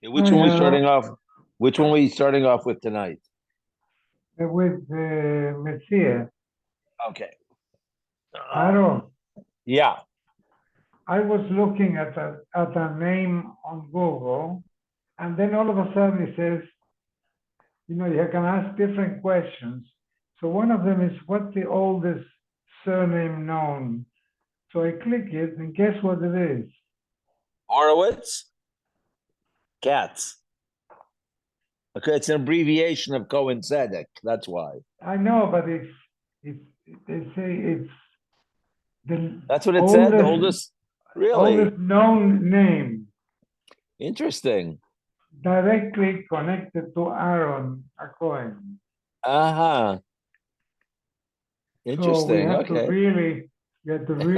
Which one we starting off? Which one we starting off with tonight? With Metziah. Okay. Aaron, Yeah. I was looking at a name on Google, and then all of a sudden it says, you can ask different questions. So one of them is, what's the oldest surname known? So I click it, and guess what it is? Horowitz? Cats. Okay, it's an abbreviation of Cohen Tzedek. That's why. I know, but they say it's the That's what it said. The oldest, really oldest known name interesting. directly connected to Aaron a Cohen. Uh-huh. So we Interesting. have to Okay. really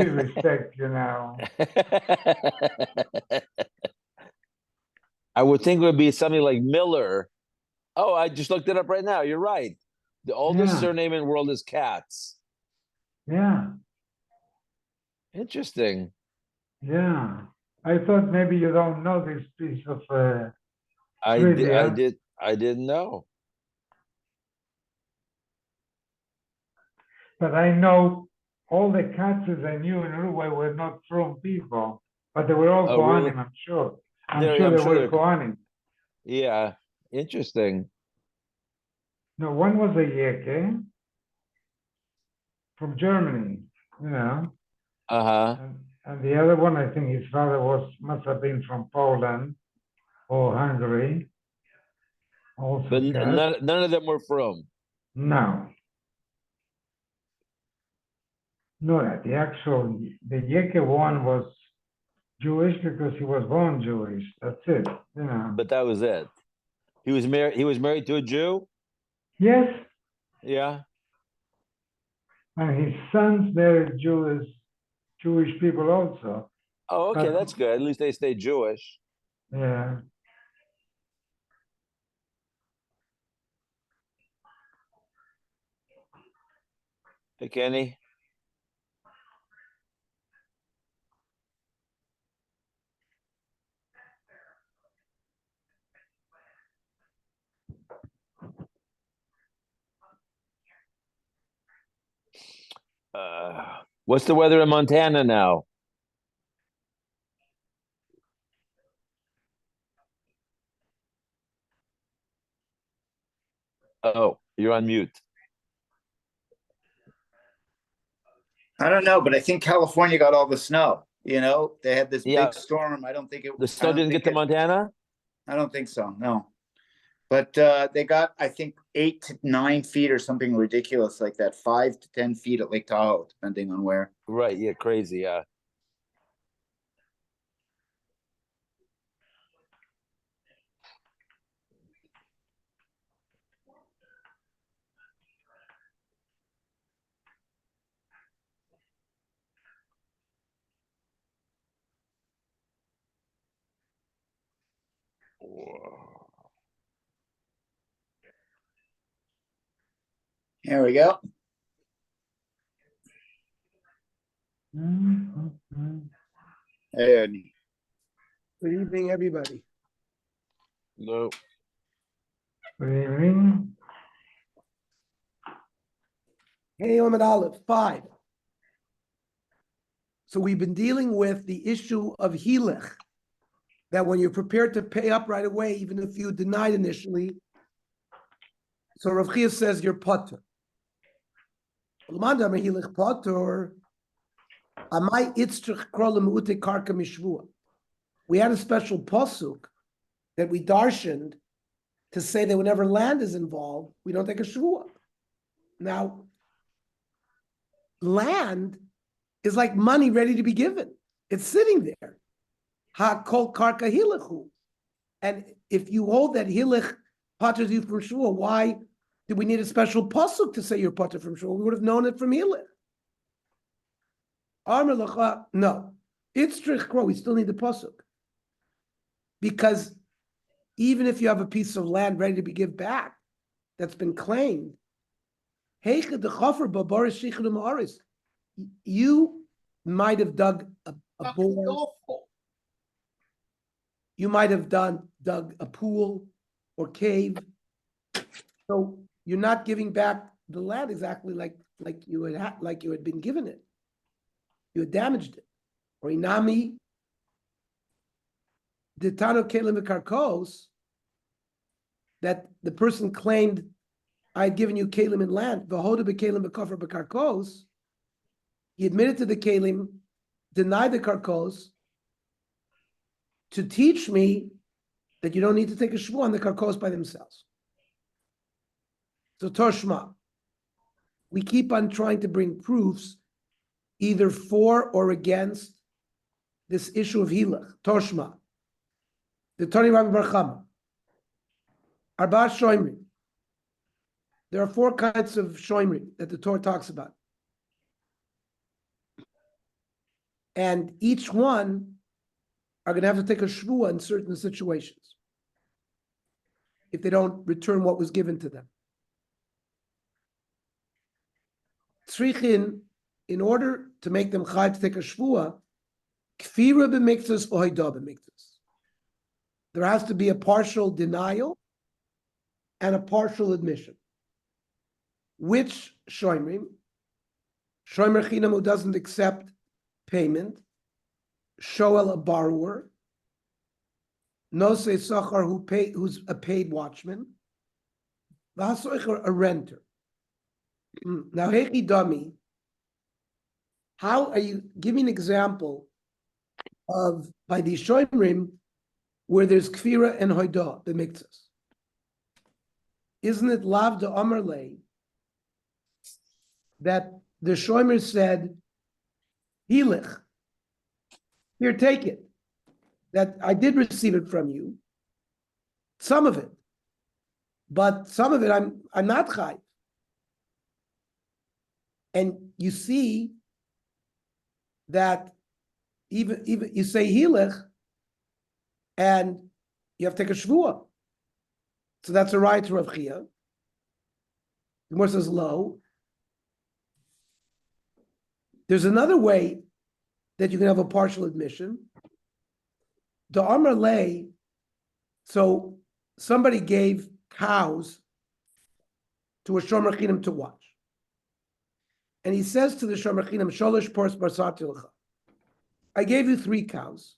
respect you now. I would think it would be something like Miller. Oh, I just looked it up right now. You're right. The oldest surname in the world is Katz. Yeah. Interesting. Yeah. I thought maybe you don't know this piece of trivia. I didn't know. But I know all the Katzes I knew in Uruguay were not from people, but they were all Kohanim, really? I'm sure. I'm sure sure they were they're Kohanim. Yeah, interesting. No, one was a Yeke from Germany, Uh-huh. and the other one, I think his father must have been from Poland or Hungary. Also, But none of them were from. No. No, the Yeke one was Jewish because he was born Jewish. That's it, But that was it. He was married to a Jew? Yes. Yeah. And his sons married Jewish people also. Oh, okay, that's good. At least they stay Jewish. Yeah. Hey, Kenny. What's the weather in Montana now? Oh, you're on mute. I don't know, but I think California got all the snow. They had this big storm. I don't think the snow didn't get to Montana. I don't think so. No, but they got, I think, 8 to 9 feet or something ridiculous like that. 5 to 10 feet at Lake Tahoe, depending on where. Right. Yeah. Crazy. Yeah. Here we go. And good evening, everybody. No. Good evening. Hey, Omid Aleph, 5. So we've been dealing with the issue of hilech, that when you're prepared to pay up right away, even if you denied initially, so Rav Chia says you're potter. We had a special pasuk that we darshaned to say that whenever land is involved, we don't take a shvua. Now, land is like money ready to be given. It's sitting there. Ha kol karka hilechu. And if you hold that hilech patters you from shvua, why did we need a special pasuk to say you're pater from shvua? We would have known it from hilech. No. It's trichkro. We still need the pasuk. Because even if you have a piece of land ready to be given back, that's been claimed, you might have dug a bore. You might have dug a pool or cave. So you're not giving back the land exactly like you had been given it. You had damaged it. Or inami, the tano kelim v'karkos, that the person claimed, I had given you kelim in land, v'hoda b'kelim v'kofar b'karkos. He admitted to the kelim, denied the karkos, to teach me that you don't need to take a shvu on the karkos by themselves. So Toshma, we keep on trying to bring proofs either for or against this issue of hilach. Toshma, the Tani Rabbi Bar Chama, Arba Shoimri. There are 4 kinds of shoimri that the Torah talks about. And each one are going to have to take a shvuah in certain situations if they don't return what was given to them. Tzrichin, in order to make them chayv to take a shvuah, kfira b'miktzas or hoida b'miktzas. There has to be a partial denial and a partial admission. Which shoimrim? Shomer chinam, who doesn't accept payment. Shoel, a borrower. Nosei sachar, who's a paid watchman. V'hasoicher, a renter. Now, hechi dami, how are you, give me an example of, by the shoimrim, where there's kfira and hoida, the miktzas. Isn't it lav de amarle that the shomer said, hilich, here, take it, that I did receive it from you, some of it, but some of it I'm not chayv. And you see that even you say hilich, and you have to take a shvuah. So that's a right to Rav Chia. The Gemara says lo. There's another way that you can have a partial admission. The Amar Lay, so somebody gave cows to a Shomer Chinam to watch. And he says to the Shomer Chinam, Sholosh Pors Barsati Lecha. I gave you 3 cows.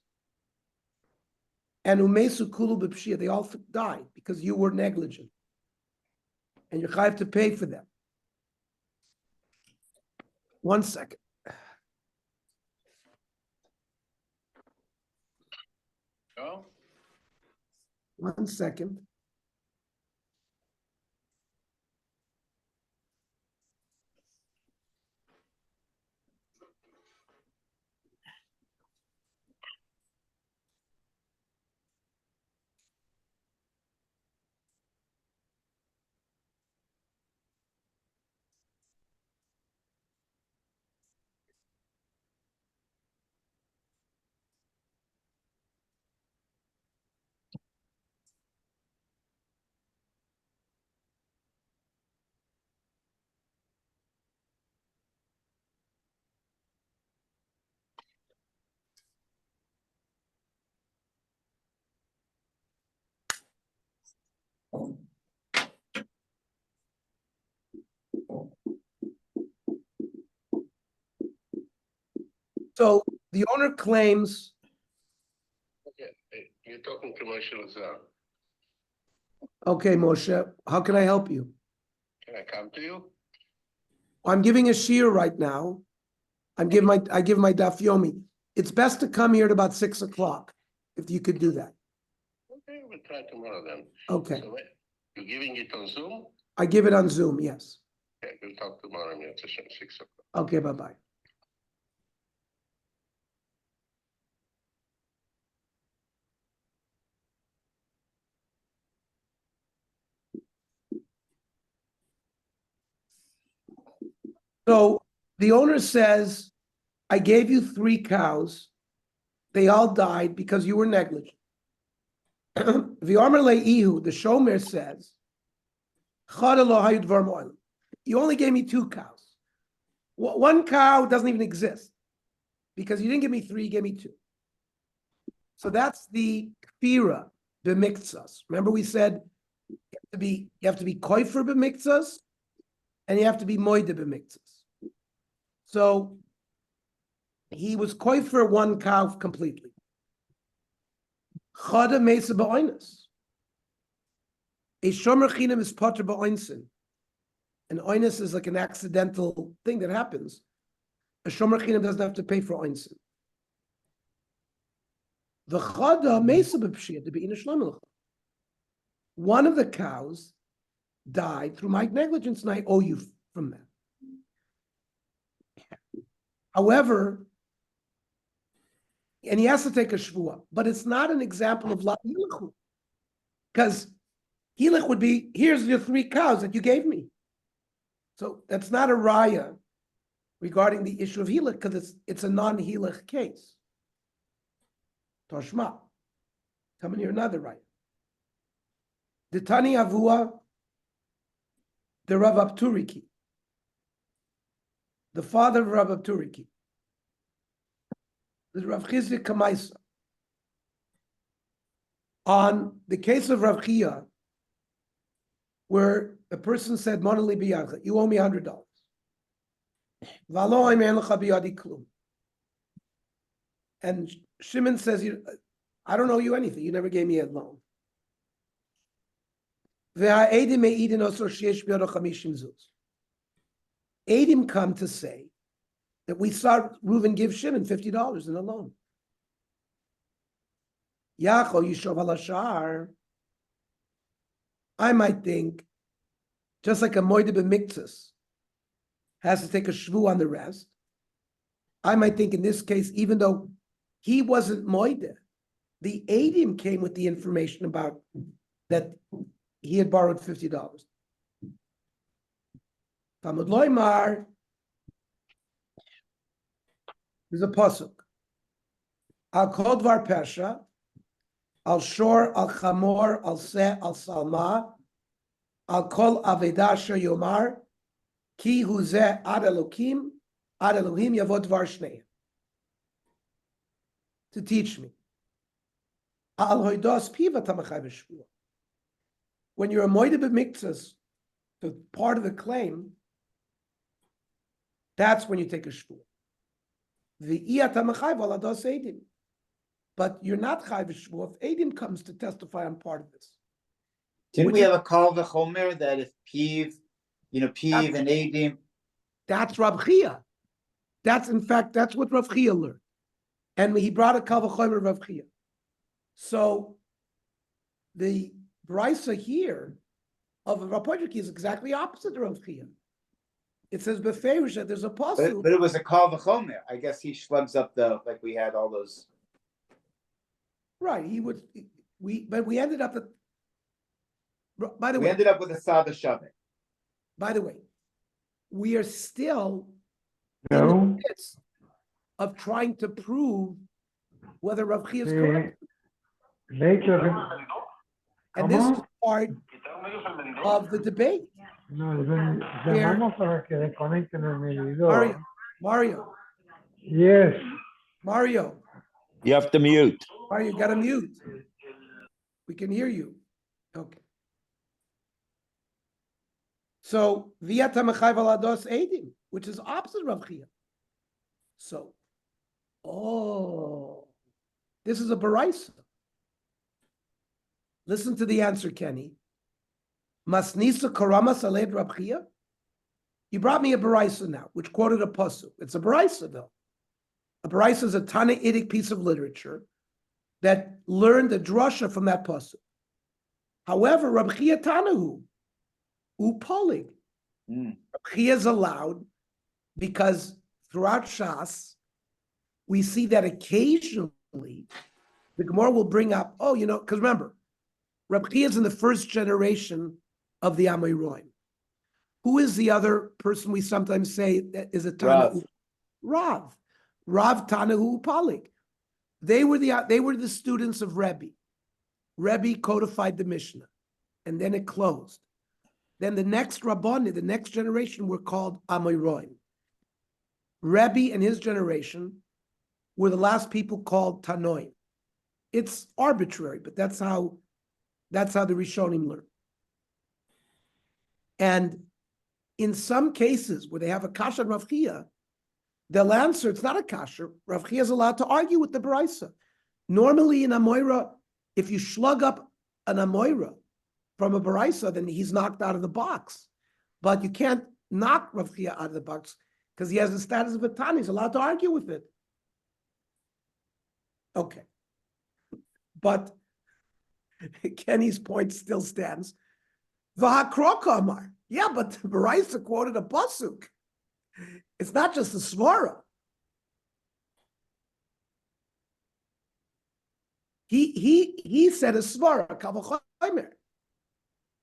And Umesu Kulu B'Pshia, they all died because you were negligent. And you have to pay for them. 1 second. Oh, 1 second. So the owner claims, okay. You're talking to Moshe Lazar. okay, Moshe, how can I help you? Can I come to you? I'm giving a shiur right now. I give my Daf Yomi. It's best to come here at about 6 o'clock, if you could do that. Okay, we'll try tomorrow then. Okay, So you're giving it on Zoom? I give it on Zoom, yes. Okay, we'll talk tomorrow at 6 o'clock. Okay, bye-bye. So the owner says, I gave you 3 cows. They all died because you were negligent. The Amar Le'ihu, the Shomer says, you only gave me 2 cows. 1 cow doesn't even exist because you didn't give me 3, you gave me 2. So that's the kfira b'miktsas. Remember we said you have to be koifer b'miktsas and you have to be moide b'miktsas. So he was koifer one cow completely. Chada mesa ba'oinus. A shomer chinam is potter ba'oinsin. And oinus is like an accidental thing that happens. A shomer chinam doesn't have to pay for oinsin. The chada mesa b'pshia to be in a shlomelach. One of the cows died through my negligence, and I owe you from that. However, and he has to take a shvuah, but it's not an example of la hilachu, because hilach would be, here's your 3 cows that you gave me. So that's not a raya regarding the issue of hilach, because it's a non-hilach case. Toshma. Coming here, another raya. The Tani Avua, the Rav Abturiki, the father of Rav Abturiki, the Rav Chizdik Kamaisa. On the case of Rav Chia, where a person said, Monali biyadcha, you owe me $100. Valo imen lecha biyadi klum. And Shimon says, I don't owe you anything. You never gave me a loan. Eidim come to say that we saw Reuven give Shimon $50 in a loan. Yacho Yishov Halashar. I might think, just like a moide b'miktzas has to take a shvu on the rest, I might think in this case, even though he wasn't moide, the eidim came with the information about that he had borrowed $50. Talmud Loimar, there's a pasuk. Al kol dvar pesha, al shor, al chamor, al seh, al salma, al kol avedasha yomar, ki hu zeh ad Elohim yavod dvar shnei. To teach me. Al hoidos piva tamachai b'shvua. When you're a moide b'miktzas, the part of the claim, that's when you take a shvua. But you're not chayv shvua if Eidim comes to testify on part of this. Didn't we have a kal v'chomer that if Piv and Eidim? That's Rav Chia. That's what Rav Chia learned. And he brought a kal v'chomer Rav Chia. So the brisa here of Rav Podriki is exactly opposite of Rav Chia. It says beferish that there's a pasuk. But it was a kal v'chomer. I guess he shlugs up like we had all those. Right, but we ended up by the way. We ended up with a sada shavik. By the way, we are still No. in the midst of trying to prove whether Rav Chia is correct. Later, And this is part of the debate. no, llamamos para que desconecten el medidor. Mario, Yes. Mario, You have to mute. you got to mute. We can hear you. Okay. So, via tamachai valados eidim, which is opposite Rav Chia. So, this is a baraisa. Listen to the answer, Kenny. Masnisa karamas aled Rav Chia. You brought me a baraisa now, which quoted a pasuk. It's a baraisa though. A baraisa is a Tanaitic piece of literature that learned the drasha from that pasuk. However, Rav Chia Tanahu, upolig. Rav Chia is allowed because throughout Shas, we see that occasionally the Gemara will bring up, because remember, Rav Chia is in the first generation of the Amoraim. Who is the other person we sometimes say that is a Tanahu? Rav Tanahu Upalik. They were the students of Rebbe. Rebbe codified the Mishnah, and then it closed. Then the next Rabbani, the next generation, were called Amoraim. Rebbe and his generation were the last people called Tanoim. It's arbitrary, but that's how the Rishonim learn. And in some cases where they have a kasha and Rav Chia, they'll answer it's not a kasha. Rav Chia is allowed to argue with the Baraisa. Normally in Amoira, if you slug up an Amoira from a Baraisa, then he's knocked out of the box. But you can't knock Rav Chia out of the box because he has the status of a Tani. He's allowed to argue with it. Okay. But Kenny's point still stands. V'hakroka amar. Yeah, but the Baraisa quoted a pasuk. It's not just a svara. He said a svara, kavachomer.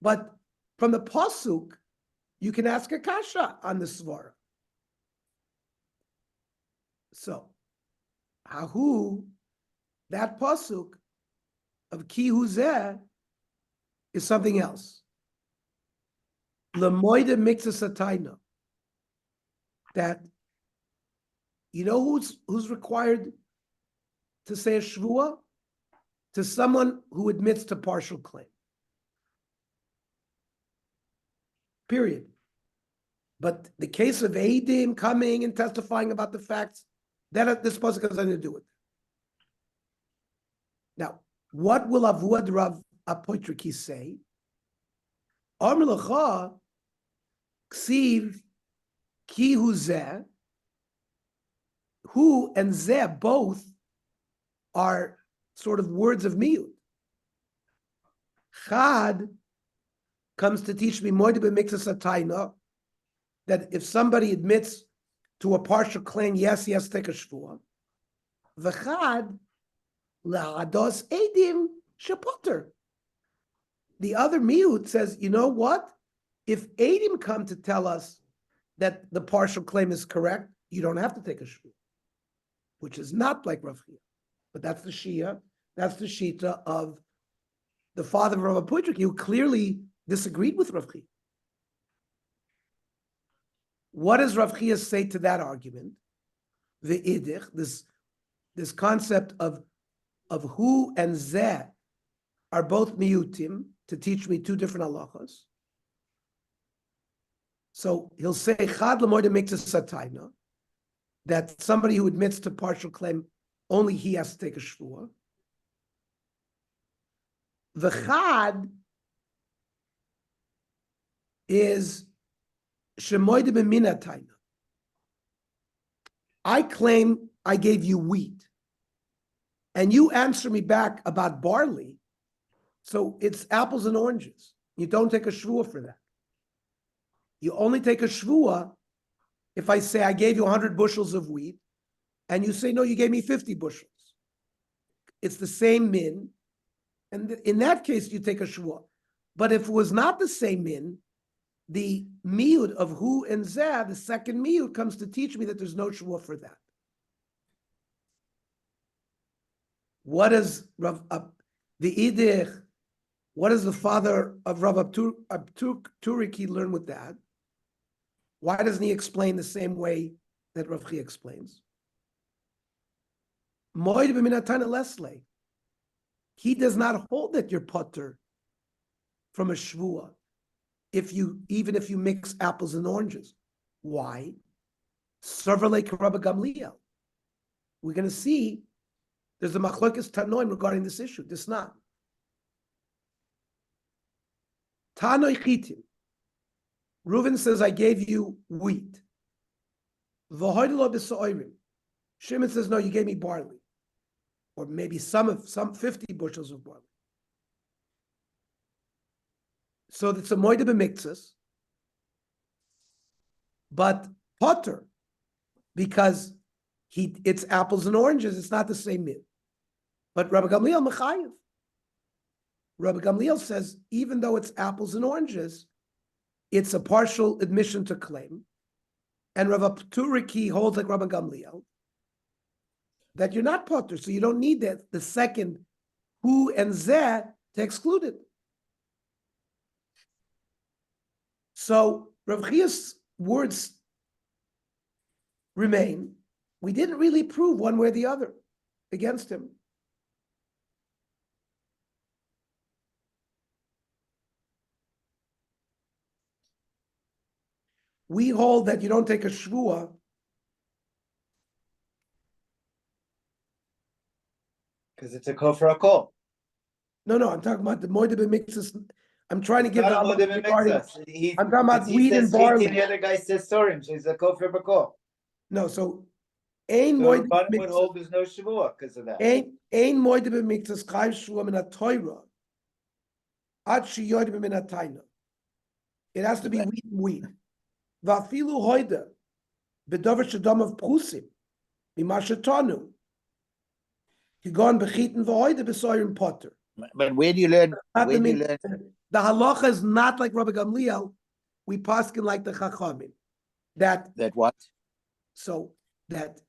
But from the pasuk, you can ask a kasha on the svara. So, hahu, that pasuk of ki huzeh is something else. Lemoide mixes ataina. That you know who's required to say a shvua? To someone who admits to partial claim. Period. But the case of Eidim coming and testifying about the facts, that this pasuk has nothing to do with it. Now, what will Avuad Rav Apoitriki say? Amr lecha ksiv ki hu zeh, hu and zeh both are sort of words of miut. Chad comes to teach me moide b'mikzas ataina that if somebody admits to a partial claim, yes, he has to take a shvuah. V'chad la'ados edim shepoter. The other miut says, you know what? If edim come to tell us that the partial claim is correct, you don't have to take a shvuah, which is not like Rav Chia. But that's the Shia, that's the Shita of the father of Rav Apoitriki, who clearly disagreed with Rav Chia. What does Rav Chia say to that argument? The idich, this concept of hu and zeh are both miutim to teach me two different halachas. So he'll say chad l'moide mixes satayna, that somebody who admits to partial claim, only he has to take a shvuah. The chad is shemoide b'minatayna. I claim I gave you wheat, and you answer me back about barley, so it's apples and oranges. You don't take a shvuah for that. You only take a shvuah if I say I gave you 100 bushels of wheat, and you say, no, you gave me 50 bushels. It's the same min, and in that case, you take a shvuah. But if it was not the same min, the miud of hu and zeh, the second miud, comes to teach me that there's no shvuah for that. What is the idich? What does the father of Rav Turiki learn with that? Why doesn't he explain the same way that Rav Chia explains? Moed b'minatana lesle. He does not hold that you're potter from a shvuah even if you mix apples and oranges. Why? Serverlei Rabba Gamliel. We're going to see there's a machlokes tanoim regarding this issue. This not. Tanoi chitim. Reuven says, I gave you wheat. V'hoidelo b'sa'orim. Shimon says, no, you gave me barley. Or maybe some 50 bushels of barley. So it's a moide b'miktzas, but potter, because it's apples and oranges, it's not the same min. But Rabbi Gamliel mechayev. Rabbi Gamliel says, even though it's apples and oranges, it's a partial admission to claim. And Rav Turiki holds like Rabbi Gamliel that you're not potter, so you don't need the second hu and zeh to exclude it. So Rav Chia's words remain. We didn't really prove one way or the other against him. we hold that you don't take a shvua. Because it's a kol for a kol. No, I'm talking about the moed b'miktzas. I'm trying to give Not a the modem regarding. mixas. I'm talking about He wheat says and shiti, barley. the other guy says sorim. So he's a kol for a kol. No, so ein So moed Rabbanim would b'miktzas. hold there's no shavua because of that. Ein moed b'miktzas chayv shvua min ha-Torah. Ad sheyod b'min ha-Taina. It has to be wheat. Va'afilu hoida b'dover shadam of prusim mima shetanu. Kigon b'chitin v'hoida b'soyrim potter. But where do you learn? Not Where the do you min- learn? The halacha is not like Rabbi Gamliel. We paskin like the Chachamim. That What? so that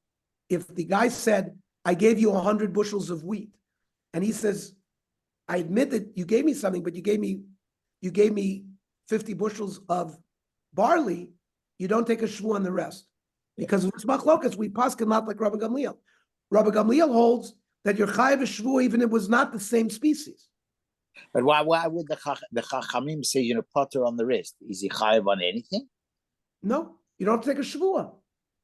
if the guy said, "I gave you 100 bushels of wheat," and he says, "I admit that you gave me something, but you gave me 50 bushels of barley," you don't take a shvu on the rest because it's machlokas. We paskin not like Rabbi Gamliel. Rabbi Gamliel holds that you're chayav a shvu even if it was not the same species. But why would the Chachamim say, potter on the wrist? Is he chayav on anything? No, you don't take a shvua.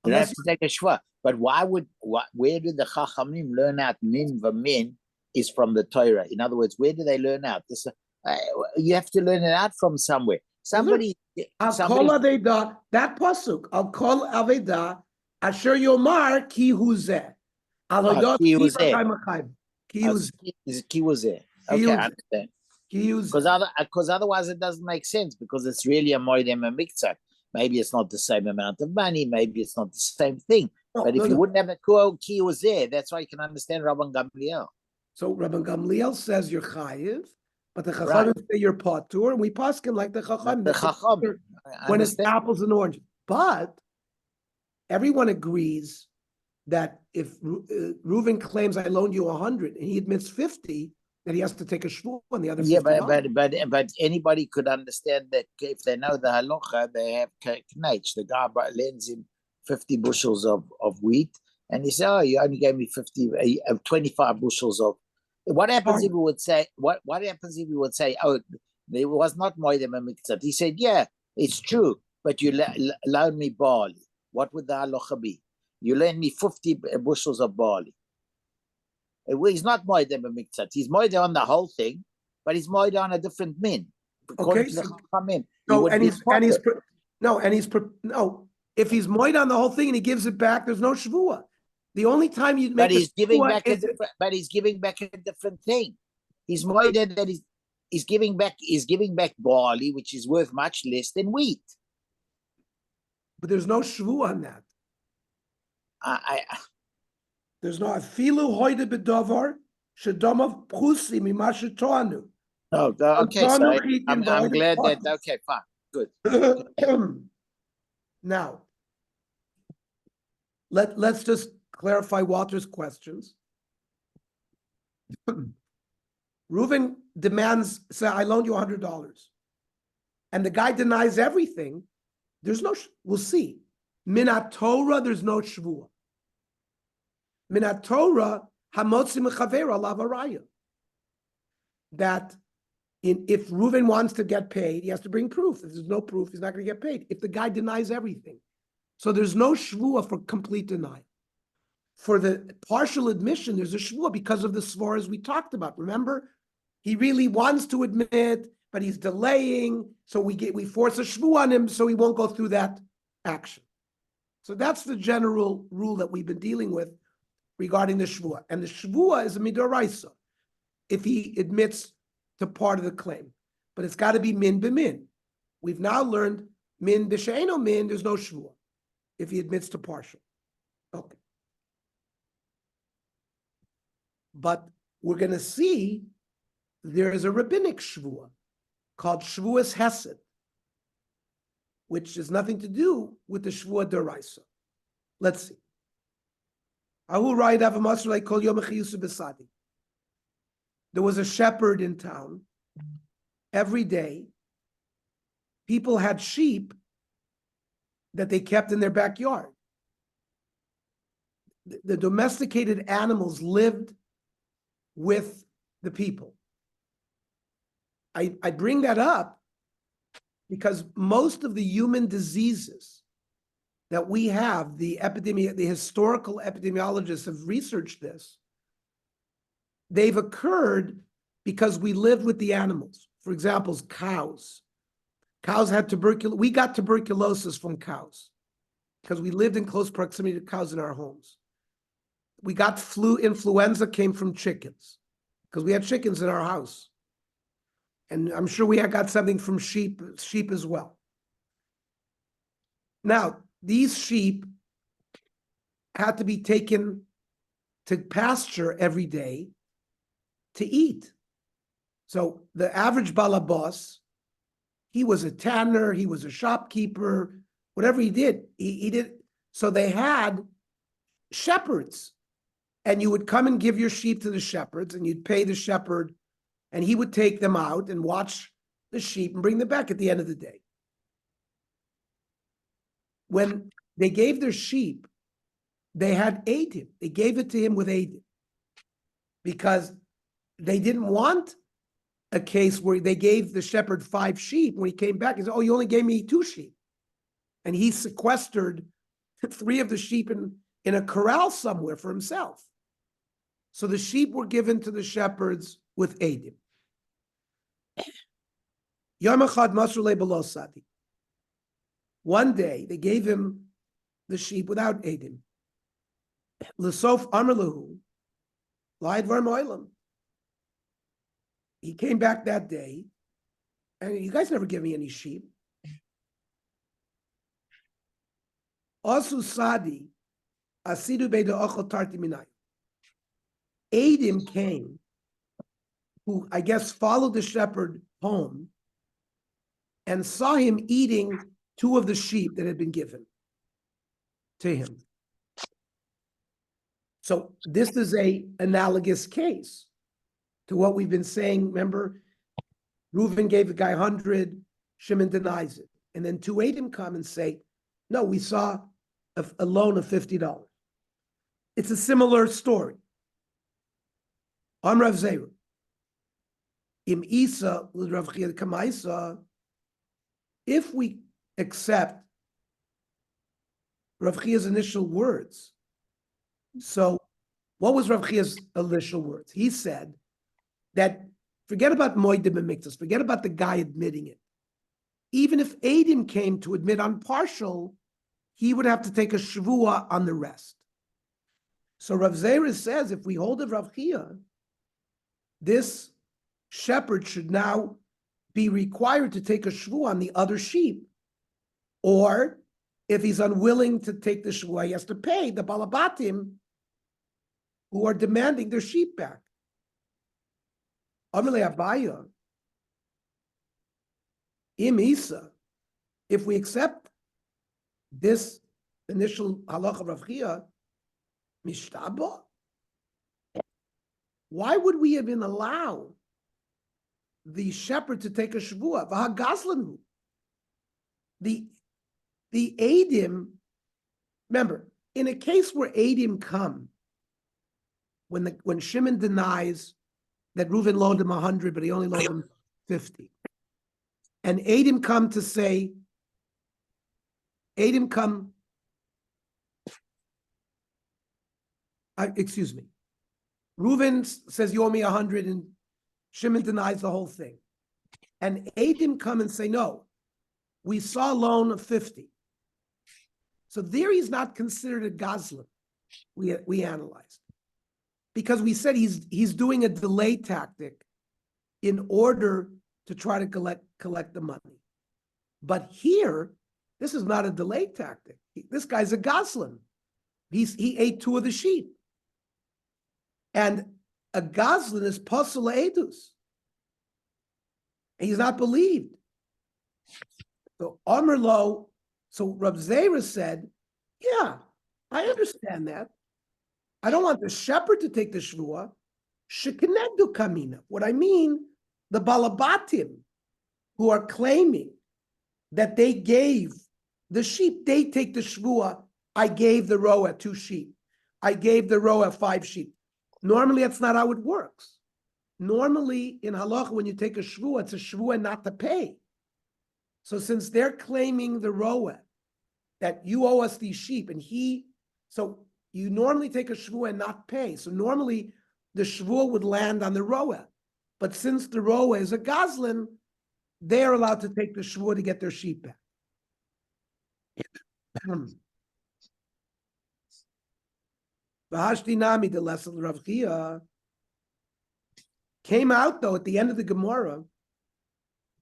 You have to take a shva. But where did the Chachamim learn out min v'min is from the Torah? In other words, where do they learn out? This you have to learn it out from somewhere. Somebody. I'll call Aveda, that pasuk. I'll call Aveda, Asher Yomar ki huzeh. Ki was there. Okay, I understand. Because otherwise it doesn't make sense because it's really a moedem a miktzah. Maybe it's not the same amount of money. Maybe it's not the same thing. But if you wouldn't have a ki was there, that's why you can understand Rabban Gamliel. So Rabban Gamliel says you're chayiv, but the Chachamim say you're patur, and we paskin like the Chachamim. The Chachamim. When it's apples and oranges. But everyone agrees that if Reuven claims I loaned you 100 and he admits 50, that he has to take a shvu on the other 50. Yeah, but anybody could understand that if they know the halacha, they have knach. The guy lends him 50 bushels of wheat, and he says, "Oh, you only gave me 25 bushels of." What happens if we would say? What happens if we would say, "Oh, there was not moedem a miktzat"? He said, "Yeah, it's true, but you loaned me barley. What would the halacha be? You lend me 50 bushels of barley." He's not moedem a miktzat. He's moedem on the whole thing, but he's moedem on a different min. Okay, if he's moed on the whole thing and he gives it back, there's no shvua. The only time you'd make he's giving back a different thing. He's moedem that he's giving back barley, which is worth much less than wheat. But there's no shvua on that. There's no afilu hoide bedavar shadamav prusi mimashe toanu. Oh, okay. So I'm glad that. Okay, fine, good. Now, let's just clarify Walter's questions. Reuven demands, say, I loaned you $100, and the guy denies everything. There's no. We'll see. Minat Torah, there's no shvua. Minat Torah, hamotzi mechavera lavaraya. That if Reuven wants to get paid, he has to bring proof. If there's no proof, he's not going to get paid. If the guy denies everything. So there's no shvua for complete denial. For the partial admission, there's a shvua because of the svaras we talked about. Remember, he really wants to admit, but he's delaying. So we force a shvua on him so he won't go through that action. So that's the general rule that we've been dealing with regarding the shvua. And the shvua is a midoraisa if he admits to part of the claim. But it's got to be min b'min. We've now learned min b'she'eno min, there's no shvua if he admits to partial. Okay. But we're going to see there is a rabbinic shvua called shvuas hesed, which has nothing to do with the shvua deraisa. Let's see. There was a shepherd in town. Every day, people had sheep that they kept in their backyard. The domesticated animals lived with the people. I bring that up because most of the human diseases that we have, the historical epidemiologists have researched this. They've occurred because we lived with the animals. For example, cows. Cows had tuberculosis. We got tuberculosis from cows because we lived in close proximity to cows in our homes. We got influenza came from chickens because we had chickens in our house. And I'm sure we had got something from sheep as well. Now, these sheep had to be taken to pasture every day to eat. So the average balabas, he was a tanner, he was a shopkeeper, whatever he did, he did. So they had shepherds, and you would come and give your sheep to the shepherds, and you'd pay the shepherd, and he would take them out and watch the sheep and bring them back at the end of the day. When they gave their sheep, they had Eidim. They gave it to him with Eidim because they didn't want a case where they gave the shepherd 5 sheep. When he came back, he said, oh, you only gave me 2 sheep. And he sequestered 3 of the sheep in a corral somewhere for himself. So the sheep were given to the shepherds with Eidim. Yom echad masru le belo sadi. One day they gave him the sheep without Eidim. L'sof amar lahu, la'id var mo'ilam. He came back that day, and you guys never give me any sheep. Also sadi, asidu beida ochel tarti minai. Eidim came, who I guess followed the shepherd home, and saw him eating 2 of the sheep that had been given to him. So this is a analogous case to what we've been saying. Remember, Reuven gave the guy 100, Shimon denies it. And then 2 Eidim come and say, no, we saw a loan of $50. It's a similar story. Rav Zeru. Im Isa, Rav Chia Kamaisa, if we accept Rav Chia's initial words, so what was Rav Chia's initial words? He said that forget about Moedim and Miktas, forget about the guy admitting it. Even if Eidim came to admit on partial, he would have to take a shvua on the rest. So Rav Zeira says if we hold of Rav Chia, this shepherd should now be required to take a shvua on the other sheep. Or if he's unwilling to take the shvua, he has to pay the balabatim who are demanding their sheep back. Amalei Abaya, Im Isa, if we accept this initial halacha of Rav Chia, mishtaba, why would we even allow the shepherd to take a shvua? V'hagazlanu. The Eidim, remember, in a case where Eidim come, when Shimon denies that Reuven loaned him 100, but he only loaned him 50, and Eidim come to say, excuse me, Reuven says you owe me 100, and Shimon denies the whole thing. And Eidim come and say, no, we saw a loan of 50. So there he's not considered a gazlan. We analyzed. Because we said he's doing a delay tactic in order to try to collect the money. But here, this is not a delay tactic. This guy's a gazlan. He ate 2 of the sheep. And a gazlan is pasul edus. He's not believed. So Amar Lo, so Rav Zeira said, yeah, I understand that. I don't want the shepherd to take the shvua. Shekenegdu kamina. What I mean, the balabatim who are claiming that they gave the sheep, they take the shvua. I gave the roa 2 sheep. I gave the roa 5 sheep. Normally, that's not how it works. Normally, in halacha, when you take a shvua, it's a shvua not to pay. So since they're claiming the roa, that you owe us these sheep, and so you normally take a shvuah and not pay. So normally the shvuah would land on the roa. But since the roa is a gazlan, they're allowed to take the shvuah to get their sheep back. V'hashti nami the lesson Rav Chia came out though at the end of the Gemara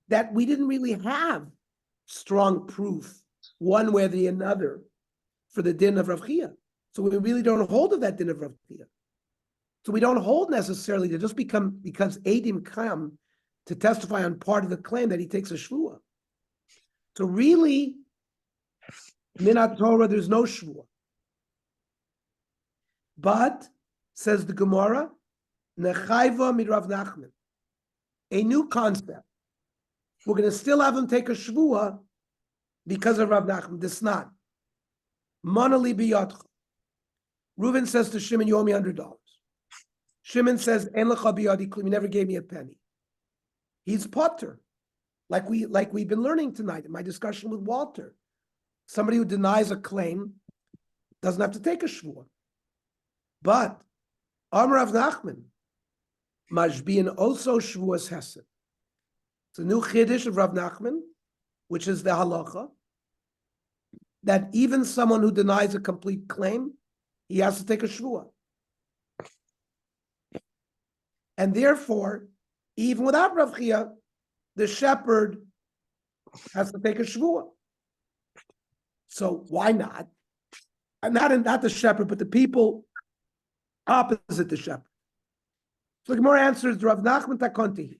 that we didn't really have strong proof one way or the another for the din of Rav Chia. So we really don't hold of that din of Rav Chia. So we don't hold necessarily to just because Eidim come to testify on part of the claim that he takes a shvuah. So really, Minat Torah, there's no shvuah. But, says the Gemara, Nechayva mirav Nachman, a new concept. We're going to still have him take a shvuah because of Rav Nachman. This not. Monali biyotcha. Reuven says to Shimon, you owe me $100. Shimon says, En lecha biyadi klim, you never gave me a penny. He's potter, like we've been learning tonight in my discussion with Walter. Somebody who denies a claim doesn't have to take a shvuah. But Amar Rav Nachman, Mashbian also shvuas hesed. It's a new chiddush of Rav Nachman, which is the halacha, that even someone who denies a complete claim, he has to take a shvuah. And therefore, even without Rav Chia, the shepherd has to take a shvuah. So why not? And not the shepherd, but the people opposite the shepherd. So the Gemara answers Rav Nachman Takonti.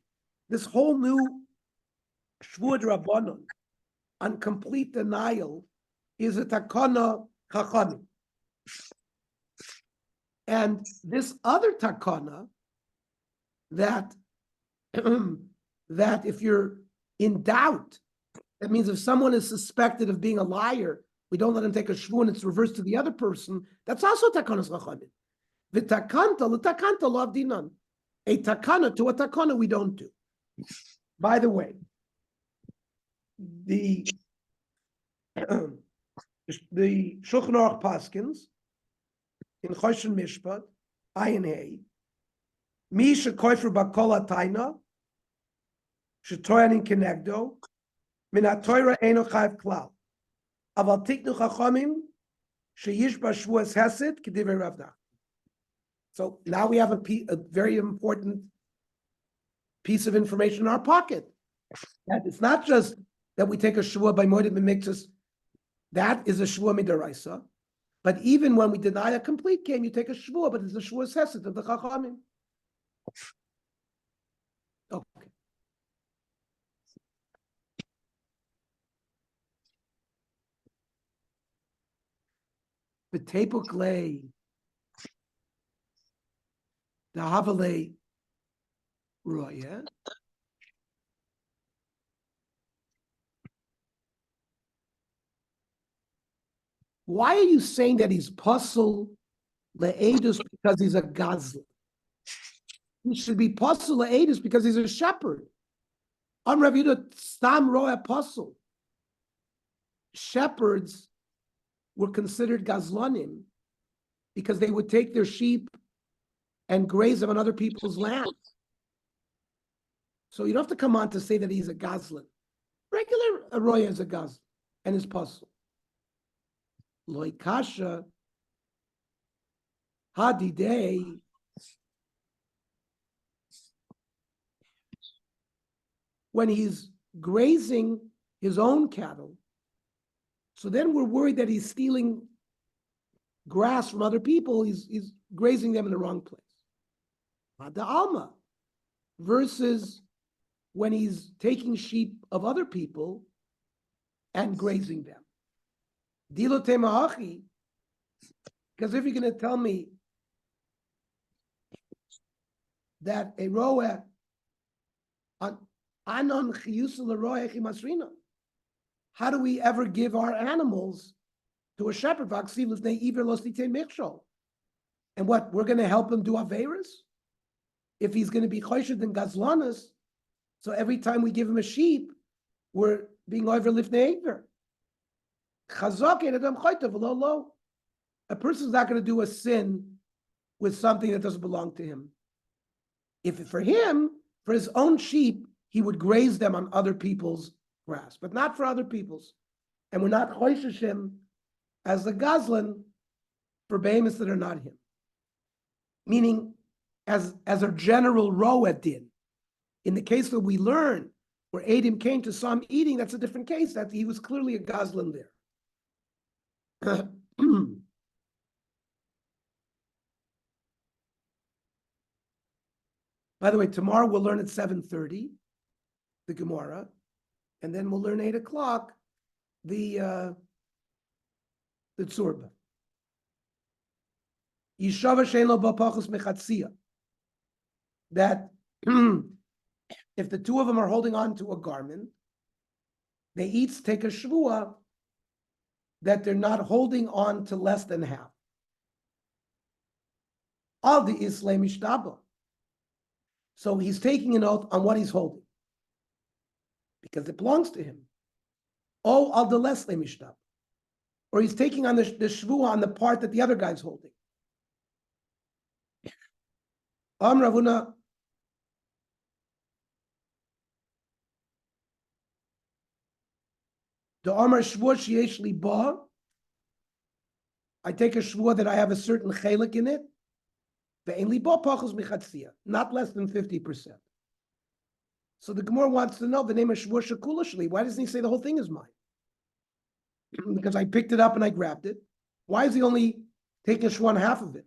This whole new shvuah drabanon on complete denial is a takana chachamim. And this other takana that if you're in doubt, that means if someone is suspected of being a liar, we don't let him take a shvuah and it's reversed to the other person. That's also takanas chachamim. V'takanta l'takanta lo avdinan. A takana to a takana we don't do. By the way, the Shulchan Aruch Paskins in Choshen Mishpat, Ayin Hey, Mi shekoifer bakol atayna, shetoyanin kenegdo, min hatoyra eino chayv klal. Aval tiknu chachamim, sheyish b'shvuas hesed, k'divrei Rav Nachman. So now we have a very important piece of information in our pocket. That it's not just that we take a shvuah by moedim b'miktzas. That is a shvuah midaraisa. But even when we deny a complete claim, you take a shvuah, but it's a shvuah hesed of the chachamim. Okay. V'tepuk lei, the havale roya. Why are you saying that he's puzzle le'edus because he's a gazla? He should be puzzle le'edus because he's a shepherd. I'm Rav Yehuda Stam Roa apostle. Shepherds were considered gazlanim because they would take their sheep and graze them on other people's land. So you don't have to come on to say that he's a gazlan. Regular Roya is a gazlan and is puzzle. Loi kasha hadidei when he's grazing his own cattle. So then we're worried that he's stealing grass from other people. He's grazing them in the wrong place. The Alma versus when he's taking sheep of other people and grazing them. Dilo temahachi, because if you're going to tell me that a roa anon chiyusa l'roa chimasrina, how do we ever give our animals to a shepherd? And what, we're going to help him do averas? If he's going to be choshed in gazlanas, so every time we give him a sheep, we're being over lifnei aver. Chazak ein adam chayta v'lo lo. A person's not going to do a sin with something that doesn't belong to him. If for him, for his own sheep, he would graze them on other people's grass, but not for other people's. And we're not choishish him as the gazlan for behemoths that are not him. Meaning, as a general roed din. In the case that we learn where Adam came to some eating, that's a different case. That he was clearly a gazlan there. By the way, tomorrow we'll learn at 7:30 the Gemara, and then we'll learn 8 o'clock the Tzurba. Yishava she'lo ba pachos mechatzia. That if the two of them are holding on to a garment, they each take a shvua that they're not holding on to less than half. Al the Islam ishtaba. So he's taking an oath on what he's holding because it belongs to him. Oh, al the less lemishtab, or he's taking on the shvua on the part that the other guy's holding. Ravuna. The Amar shvua sheyesh li ba. I take a shvua that I have a certain chelik in it. Not less than 50%. So the Gemara wants to know the name of Shvua Shekulashli. Why doesn't he say the whole thing is mine? Because I picked it up and I grabbed it. Why is he only taking a shvua on half of it?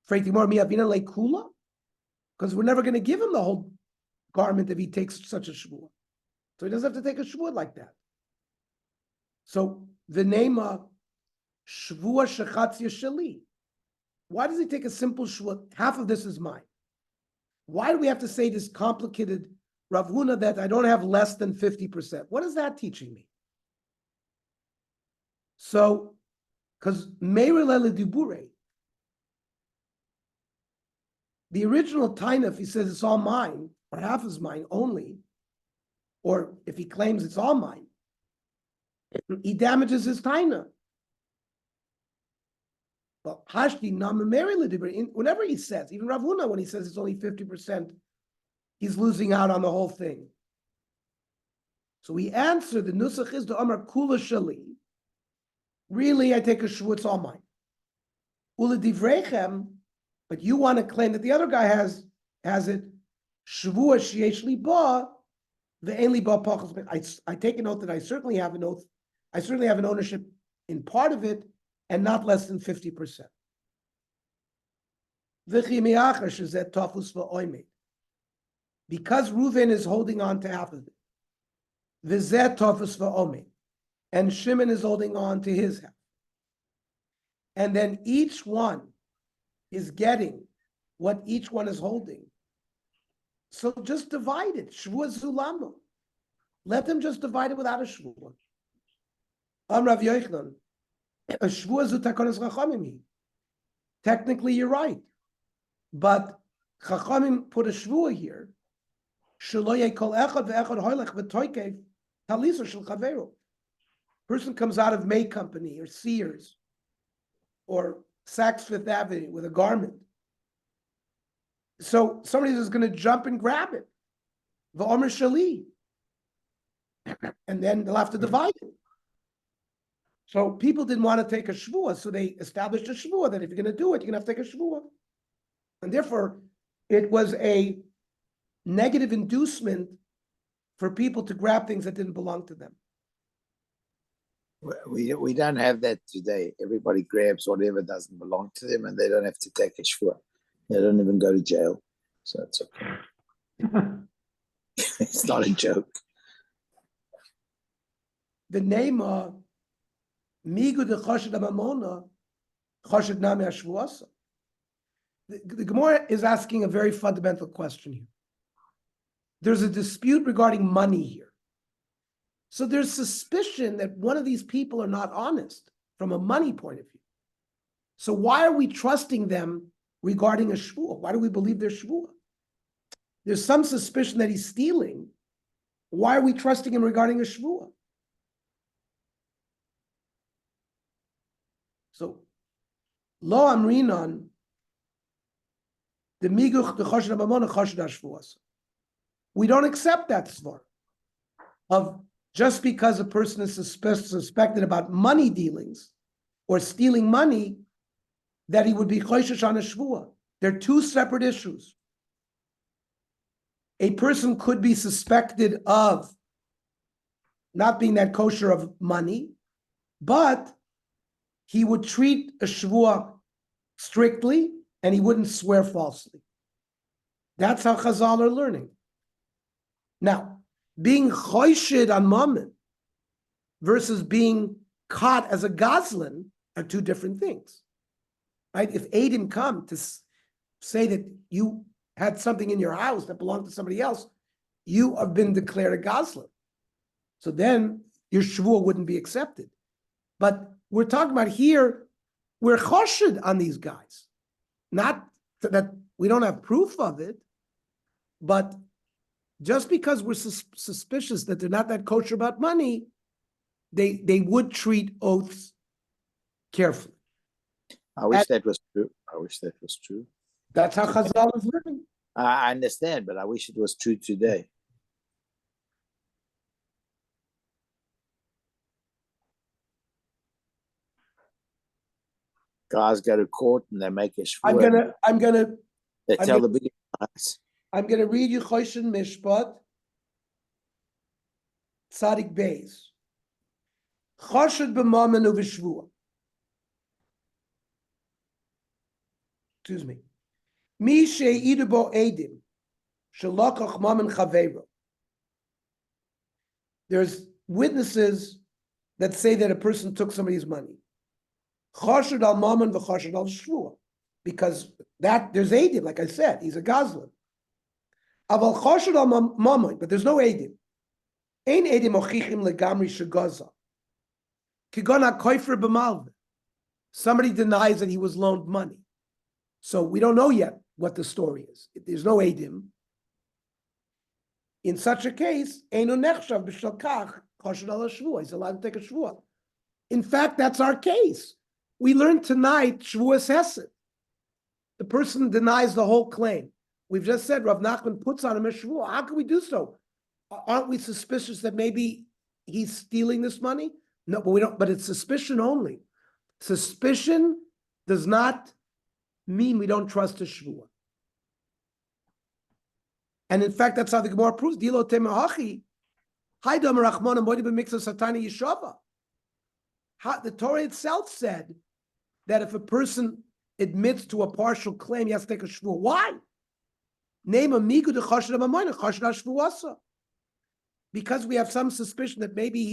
Because we're never going to give him the whole garment if he takes such a shvua. So he doesn't have to take a shvua like that. So the name of Shvua Shechatzia Sheli. Why does he take a simple shvua? Half of this is mine. Why do we have to say this complicated Rav Huna that I don't have less than 50%? What is that teaching me? So, because Meirele Dibure, the original taina, if he says it's all mine, or half is mine only, or if he claims it's all mine, he damages his taina. Well, Hashdi Namameri, whenever he says, even Rav Huna, when he says it's only 50%, he's losing out on the whole thing. So we answer the Nusach is the Amar Kula Shali. Really, I take a shvua, it's all mine. Ula Divrechem, but you want to claim that the other guy has it. Shvua Sheyesh Li Ba, the Ainli Ba Pachos. I take an oath that I certainly have an oath. I certainly have an ownership in part of it, and not less than 50%. Because Reuven is holding on to half of it, and Shimon is holding on to his half. And then each one is getting what each one is holding. So just divide it. Shvua Zulamo. Let them just divide it without a shvua. Rav Yochanan. A shvua zu takonos chachamim. Technically, you're right, but chachamim put a shvua here. Shelo kol echad ve'echad hoylech v'toikev talisa shel chaveru. Person comes out of May Company or Sears or Saks Fifth Avenue with a garment. So somebody is going to jump and grab it. V'omer shali, and then they'll have to divide it. So people didn't want to take a shvua, so they established a shvua that if you're going to do it, you're going to have to take a shvua. And therefore, it was a negative inducement for people to grab things that didn't belong to them. We don't have that today. Everybody grabs whatever doesn't belong to them, and they don't have to take a shvua. They don't even go to jail, so it's okay. It's not a joke. The name of Migu de Choshed Amamona, Choshed Nami Ashvuasa. The Gemara is asking a very fundamental question here. There's a dispute regarding money here. So there's suspicion that one of these people are not honest from a money point of view. So why are we trusting them regarding a shvua? Why do we believe they're shvua? There's some suspicion that he's stealing, Why are we trusting him regarding a shvuah? So, lo amrinan the miguch the choshed mamon choshed shvuas. We don't accept that svar of just because a person is suspected about money dealings or stealing money, that he would be choshesh on a shvuah. They're two separate issues. A person could be suspected of not being that kosher of money, but he would treat a shvuah strictly and he wouldn't swear falsely. That's how Chazal are learning. Now, being choshid on mammon versus being caught as a gazlan are two different things, right? If Adim come to say that you had something in your house that belonged to somebody else, you have been declared a gazlan. So then your shvuah wouldn't be accepted. But we're talking about here, we're choshid on these guys. Not that we don't have proof of it, but just because we're suspicious that they're not that kosher about money, they would treat oaths carefully. I wish that was true. I wish that was true. That's how Chazal is living. I understand, but I wish it was true today. Guys go to court and they make a shvuah. They I'm tell gonna- the big guys. I'm going to read you Choshen Mishpat, Tzadik Beis. Choshed b'mamen uv'shvuah. Excuse me. Mi she'idu bo edim, shelokach mamen chaveiro. There's witnesses that say that a person took somebody's money. Choshed al mamen v'choshed al shvuah. Because that, there's edim, like I said, he's a gazlan. Aval choshed al mamen, but there's no edim. Ein edim ochichim legamri shegaza. Kigon hakoifer b'malve. Somebody denies that he was loaned money. So we don't know yet what the story is. There's no edim. In such a case, einu nechshav b'shel kach choshed al shvuah. He's allowed to take a shvuah. In fact, that's our case. We learned tonight shvuas hesed. The person denies the whole claim. We've just said Rav Nachman puts on him a shvuah. How can we do so? Aren't we suspicious that maybe he's stealing this money? No, but we don't. But it's suspicion only. Suspicion does not mean we don't trust a shvuah. And in fact, that's how the Gemara proves. Dilo temahachi, haidam rachman and b'miksa satani yishava. The Torah itself said that if a person admits to a partial claim, he has to take a shvuah. Why? Name a migu de choshed ha'mamoyin, choshed ha'shvuasa. Because we have some suspicion that maybe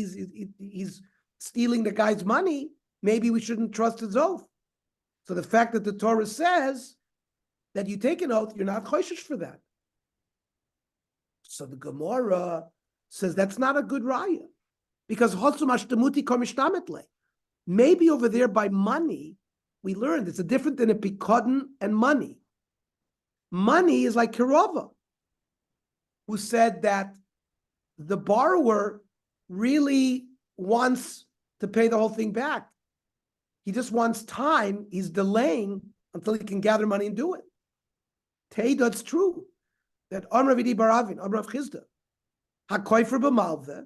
he's stealing the guy's money, maybe we shouldn't trust his oath. So the fact that the Torah says that you take an oath, you're not choshesh for that. So the Gemara says that's not a good raya. Because maybe over there by money, we learned it's a different than a pikadon and money. Money is like Kirova, who said that the borrower really wants to pay the whole thing back. He just wants time. He's delaying until he can gather money and do it. Teida, it's true that Amrav Idi Baravin, Amrav Chizda, HaKoifer b'malve,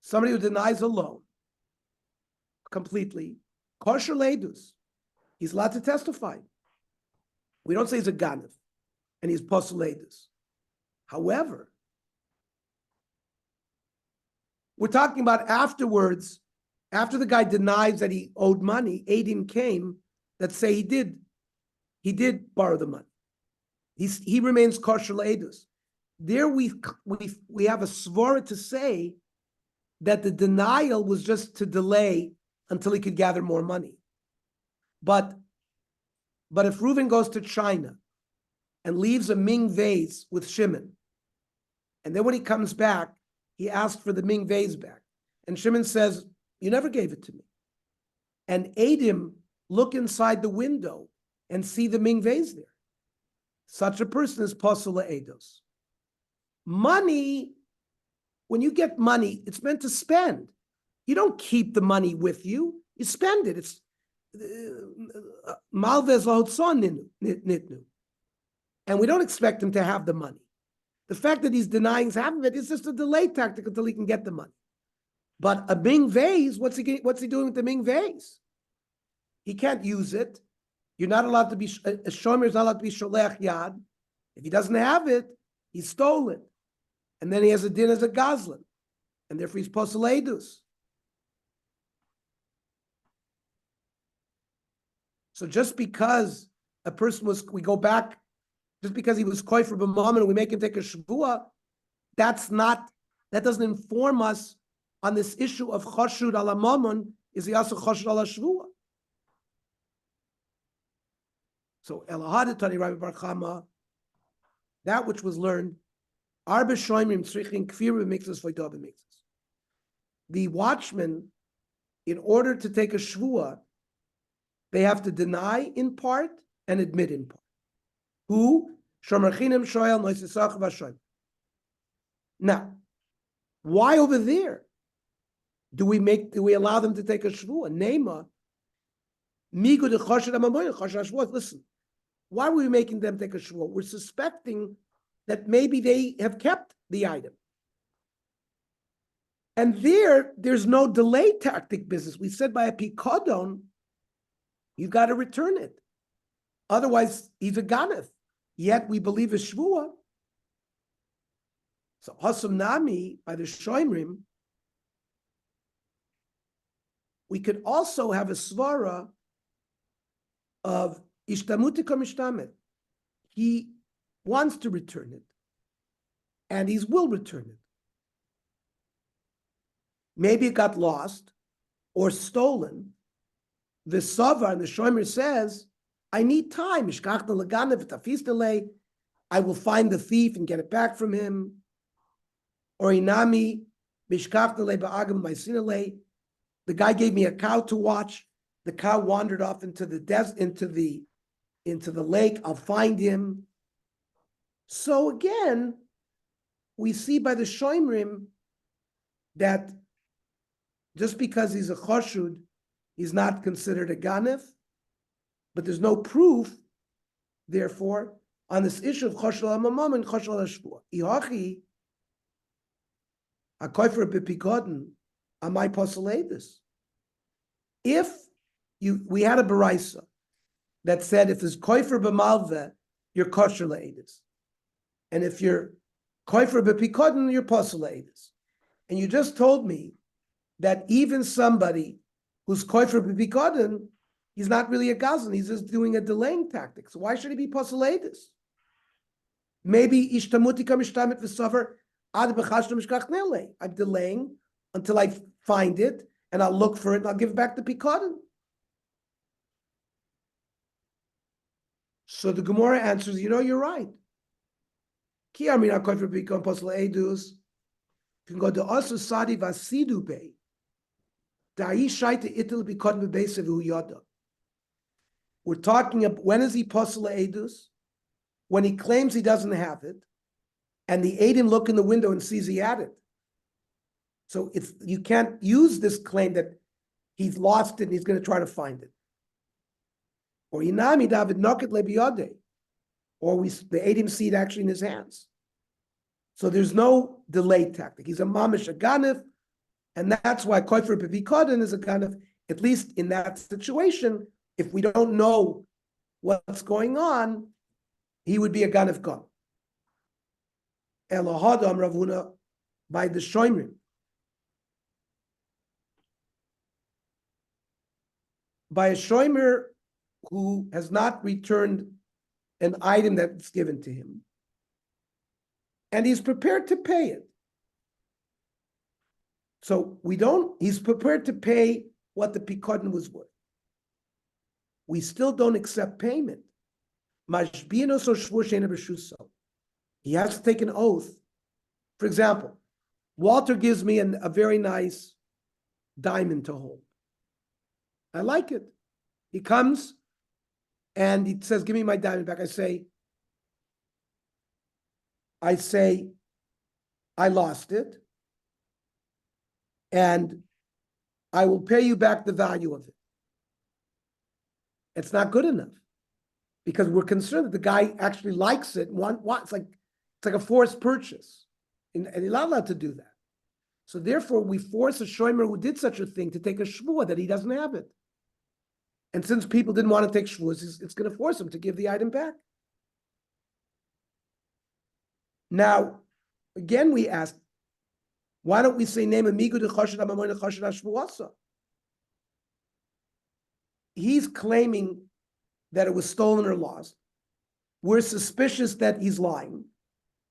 somebody who denies a loan completely, kosher leidus, he's allowed to testify. We don't say he's a ganav and he's posel leidus. However, we're talking about afterwards, after the guy denies that he owed money, Adim came that say he did borrow the money. He remains kosher leidus. There we have a svara to say that the denial was just to delay until he could gather more money. But if Reuven goes to China and leaves a Ming vase with Shimon, and then when he comes back, he asks for the Ming vase back. And Shimon says, you never gave it to me. And Adim look inside the window and see the Ming vase there. Such a person is posula eidos. Money when you get money, it's meant to spend. You don't keep the money with you. You spend it. It's malvez lahotzon nitnu. And we don't expect him to have the money. The fact that he's denying half of it is just a delay tactic until he can get the money. But a Ming vase, what's he doing with the Ming vase? He can't use it. You're not allowed to be, a shomer is not allowed to be sholech yad. If he doesn't have it, he's stolen. And then he has a din as a gazlan. And therefore he's poseledus. So just because a person was, we go back, just because he was koy for b'mam and we make him take a shvua, that doesn't inform us on this issue of choshud ala mamon, is he also choshud ala shvua? So Elahad Tani Rabbi Bar Chama, that which was learned, Arba Shoimrim Tzrichin Kfir mixes Voidaba mixes. The watchman, in order to take a shvua, they have to deny in part and admit in part. Who? Shomerchinim Shoel Noisisach Vashoim. Now, why over there do we allow them to take a shvua? Nema, Migu de Choshad Amamoyin, Choshad Shvua. Listen, why are we making them take a shvua? We're suspecting that maybe they have kept the item. And there's no delay tactic business. We said by a pikodon, you've got to return it. Otherwise, he's a ganef. Yet we believe a shvua. So Hasam Nami, by the Shoimrim, we could also have a svara of ishtamutika mishtamet. He wants to return it, and he will return it. Maybe it got lost or stolen. The Savar and the Shomer says, I need time. I will find the thief and get it back from him. Or Inami, the guy gave me a cow to watch. The cow wandered off into the desert, into the lake. I'll find him. So again, we see by the Shoimrim that just because he's a choshud, he's not considered a ganef, but there's no proof, therefore, on this issue of choshul hamamam and choshul hashvua. Ihachi, a koifer b'pikodin, amai poseledus. If we had a beraisa that said if there's koifer b'malveh, you're kosher le'edus. And if you're koifer b'pikodin, you're poseledus. And you just told me that even somebody who's koifer b'pikodin, he's not really a gazlan, he's just doing a delaying tactic. So why should he be poseledus? Maybe ishtamutika mishtamet v'sover ad b'chashtam mishkach nele. I'm delaying until I find it, and I'll look for it, and I'll give it back to pikodin. So the Gemara answers, you're right. Ki amina koifer b'pikodin poseledus. You can go to Asu Sadi Vasidu Bey. We're talking about when is he posel edus? When he claims he doesn't have it, and the Adim look in the window and sees he had it. So you can't use this claim that he's lost it and he's going to try to find it. Or Inami David Noket Lebiyode, or the Adim see it actually in his hands. So there's no delay tactic. He's a mamish a ganef. And that's why koifer b'pikodin is a kind of, at least in that situation, if we don't know what's going on, he would be a ganef gon. Elohadam Ravuna by the Shoimrim. By a Shoimer who has not returned an item that's given to him, and he's prepared to pay it. So he's prepared to pay what the pikodin was worth. We still don't accept payment. He has to take an oath. For example, Walter gives me a very nice diamond to hold. I like it. He comes and he says, give me my diamond back. I say, I lost it. and I will pay you back the value of it. It's not good enough because we're concerned that the guy actually likes it. It's like a forced purchase, and you're not allowed to do that. So therefore, we force a shomer who did such a thing to take a shvua that he doesn't have it. And since people didn't want to take shvuas, it's going to force him to give the item back. Now, again, we ask, why don't we say name amigu de choshed amamoy choshed hashvuasa? He's claiming that it was stolen or lost. We're suspicious that he's lying,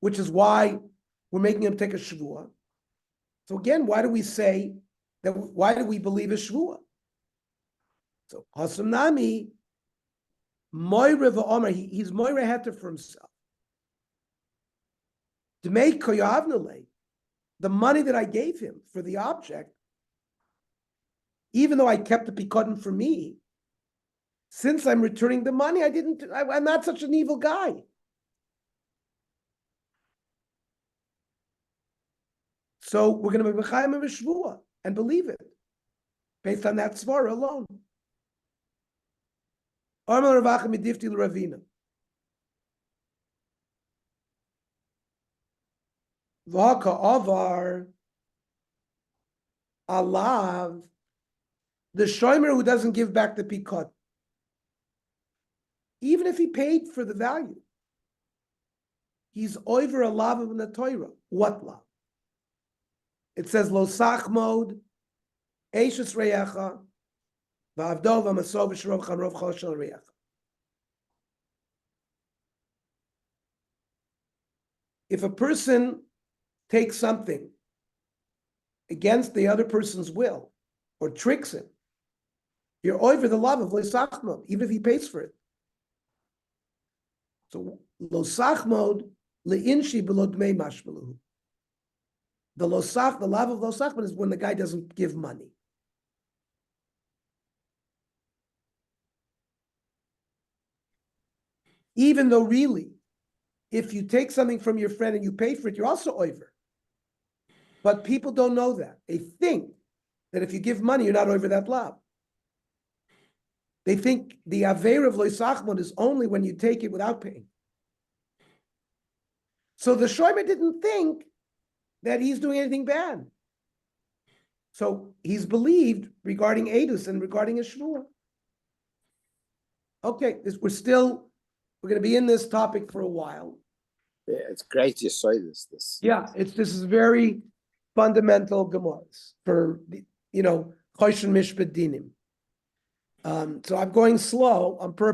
which is why we're making him take a shvua. So again, why do we say that? Why do we believe a shvua? So Hasam Nami, Moira v'Omer, he's Moira heter for himself. To make koyavnale, the money that I gave him for the object, even though I kept the pikotin for me, since I'm returning the money, I'm not such an evil guy. So we're going to be b'chaim of a shvua and believe it, based on that svara alone. Armel Ravacha midifti l'Ravina. V'haka avar alav, the shomer who doesn't give back the pikot, even if he paid for the value, he's over a lav of the Torah. What lav? It says lo sachmod, eishes reyacha, v'avdov v'masov v'shrov chamrov chol shel reyacha. If a person takes something against the other person's will or tricks him, you're over the lav of lo sachmod, even if he pays for it. So lo sachmod le'inshi below dmei mashmaluhu. The losach, the lav of losachman is when the guy doesn't give money. Even though really, if you take something from your friend and you pay for it, you're also over. But people don't know that. They think that if you give money, you're not over that lav. They think the aver of loisachman is only when you take it without paying. So the shomer didn't think that he's doing anything bad. So he's believed regarding Edus and regarding a shvua. Okay, we're going to be in this topic for a while. Yeah, it's great you saw this. Yeah, this is very fundamental gemaras for Choshen Mishpat Dinim. So I'm going slow on purpose.